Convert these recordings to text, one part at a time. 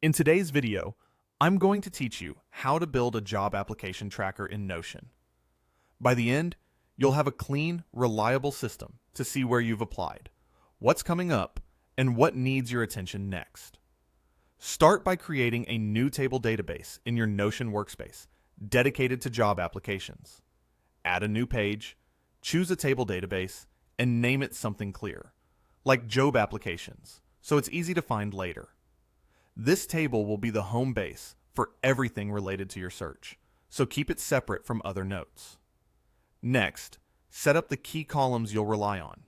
In today's video, I'm going to teach you how to build a job application tracker in Notion. By the end, you'll have a clean, reliable system to see where you've applied, what's coming up, and what needs your attention next. Start by creating a new table database in your Notion workspace dedicated to job applications. Add a new page, choose a table database, and name it something clear, like job applications, so it's easy to find later. This table will be the home base for everything related to your search, so keep it separate from other notes. Next, set up the key columns you'll rely on.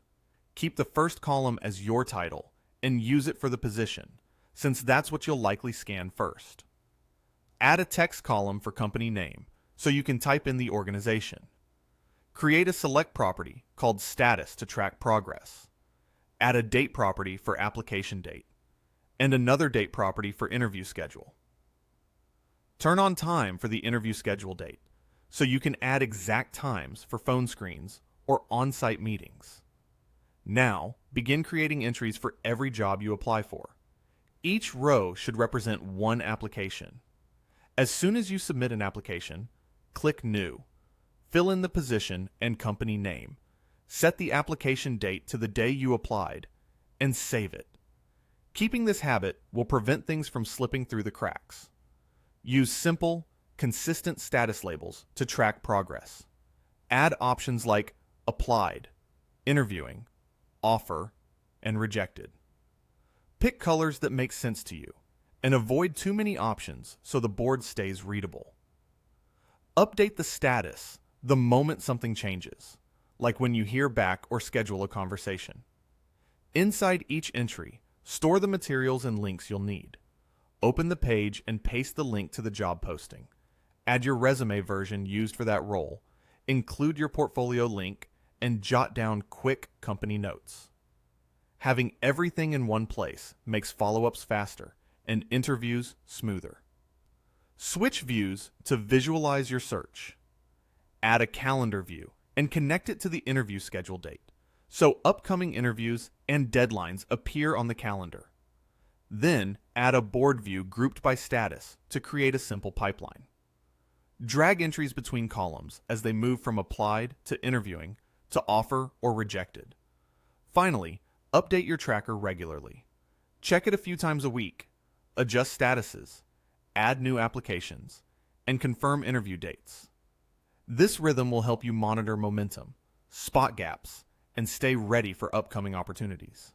Keep the first column as your title and use it for the position, since that's what you'll likely scan first. Add a text column for company name, so you can type in the organization. Create a select property called status to track progress. Add a date property for application date, and another date property for interview schedule. Turn on time for the interview schedule date, so you can add exact times for phone screens or on-site meetings. Now, begin creating entries for every job you apply for. Each row should represent one application. As soon as you submit an application, click New. Fill in the position and company name. Set the application date to the day you applied, and save it. Keeping this habit will prevent things from slipping through the cracks. Use simple, consistent status labels to track progress. Add options like applied, interviewing, offer, and rejected. Pick colors that make sense to you, and avoid too many options so the board stays readable. Update the status the moment something changes, like when you hear back or schedule a conversation. Inside each entry, store the materials and links you'll need. Open the page and paste the link to the job posting. Add your resume version used for that role, include your portfolio link, and jot down quick company notes. Having everything in one place makes follow-ups faster and interviews smoother. Switch views to visualize your search. Add a calendar view and connect it to the interview schedule date, so upcoming interviews and deadlines appear on the calendar. Then add a board view grouped by status to create a simple pipeline. Drag entries between columns as they move from applied to interviewing to offer or rejected. Finally, update your tracker regularly. Check it a few times a week, adjust statuses, add new applications, and confirm interview dates. This rhythm will help you monitor momentum, spot gaps, and stay ready for upcoming opportunities.